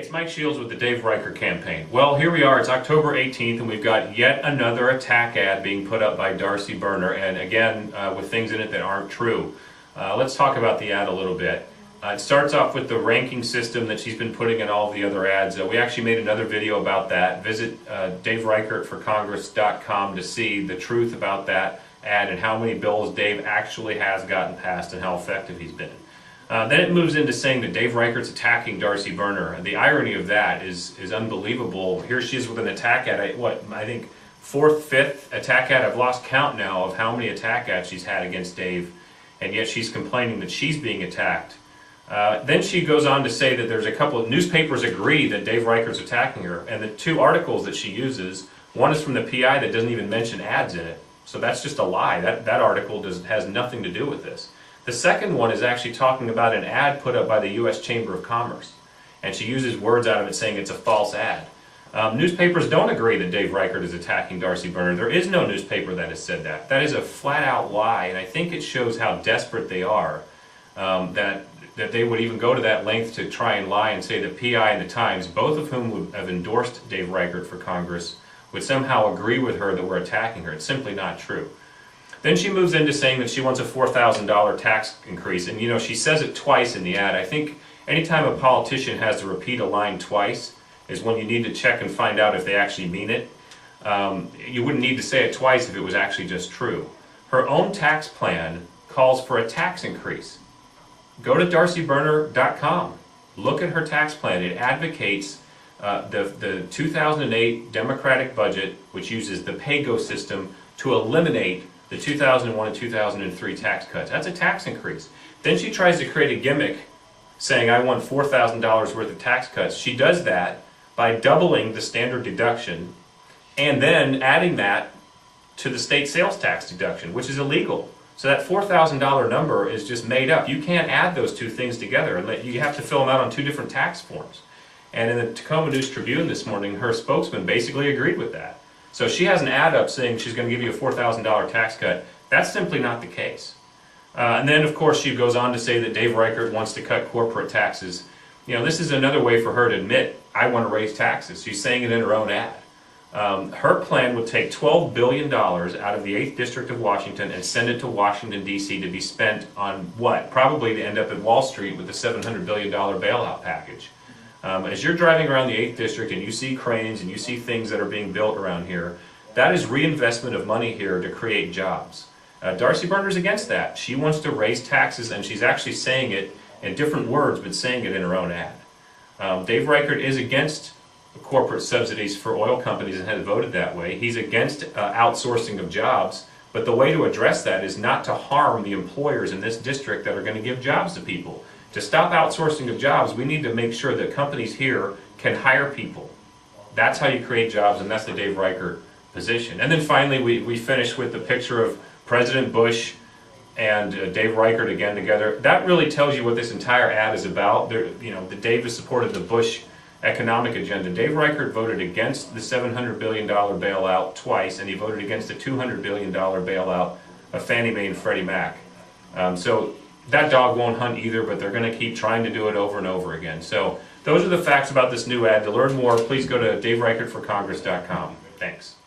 It's Mike Shields with the Dave Reichert campaign. Well, here we are, it's October 18th, and we've got yet another attack ad being put up by Darcy Berner, and again, with things in it that aren't true. Let's talk about the ad a little bit. It starts off with the ranking system that she's been putting in all the other ads. We actually made another video about that. Visit DaveReichertForCongress.com to see the truth about that ad and how many bills Dave actually has gotten passed and how effective he's been. Then it moves into saying that Dave Reichert's attacking Darcy Berner. And the irony of that is unbelievable. Here she is with an attack ad. I think fourth, fifth attack ad. I've lost count now of how many attack ads she's had against Dave, and yet she's complaining that she's being attacked. Then she goes on to say that there's a couple of newspapers agree that Dave Reichert's attacking her, and the two articles that she uses, one is from the PI that doesn't even mention ads in it. So that's just a lie. That article has nothing to do with this. The second one is actually talking about an ad put up by the U.S. Chamber of Commerce, and she uses words out of it saying it's a false ad. Newspapers don't agree that Dave Reichert is attacking Darcy Berner. There is no newspaper that has said that. That is a flat-out lie, and I think it shows how desperate they are, that they would even go to that length to try and lie and say that PI and the Times, both of whom would have endorsed Dave Reichert for Congress, would somehow agree with her that we're attacking her. It's simply not true. Then she moves into saying that she wants a $4,000 tax increase, and she says it twice in the ad. I think anytime a politician has to repeat a line twice is when you need to check and find out if they actually mean it. You wouldn't need to say it twice if it was actually just true. Her own tax plan calls for a tax increase. Go to DarcyBerner.com. Look at her tax plan. It advocates the 2008 Democratic budget, which uses the pay-go system to eliminate the 2001 and 2003 tax cuts. That's a tax increase. Then she tries to create a gimmick saying, I want $4,000 worth of tax cuts. She does that by doubling the standard deduction and then adding that to the state sales tax deduction, which is illegal. So that $4,000 number is just made up. You can't add those two things together. You have to fill them out on two different tax forms. And in the Tacoma News Tribune this morning, her spokesman basically agreed with that. So she has an ad up saying she's going to give you a $4,000 tax cut. That's simply not the case. And then, of course, she goes on to say that Dave Reichert wants to cut corporate taxes. This is another way for her to admit, I want to raise taxes. She's saying it in her own ad. Her plan would take $12 billion out of the 8th District of Washington and send it to Washington, D.C. to be spent on what? Probably to end up at Wall Street with the $700 billion bailout package. As you're driving around the 8th District and you see cranes and you see things that are being built around here, that is reinvestment of money here to create jobs. Darcy Berner's against that. She wants to raise taxes, and she's actually saying it in different words, but saying it in her own ad. Dave Reichert is against corporate subsidies for oil companies and has voted that way. He's against outsourcing of jobs, but the way to address that is not to harm the employers in this district that are going to give jobs to people. To stop outsourcing of jobs, we need to make sure that companies here can hire people. That's how you create jobs, and that's the Dave Reichert position. And then finally, we finish with the picture of President Bush and Dave Reichert again together. That really tells you what this entire ad is about. Dave has supported the Bush economic agenda. Dave Reichert voted against the $700 billion bailout twice, and he voted against the $200 billion bailout of Fannie Mae and Freddie Mac. So that dog won't hunt either, but they're going to keep trying to do it over and over again. So those are the facts about this new ad. To learn more, please go to DaveReichertForCongress.com. Thanks.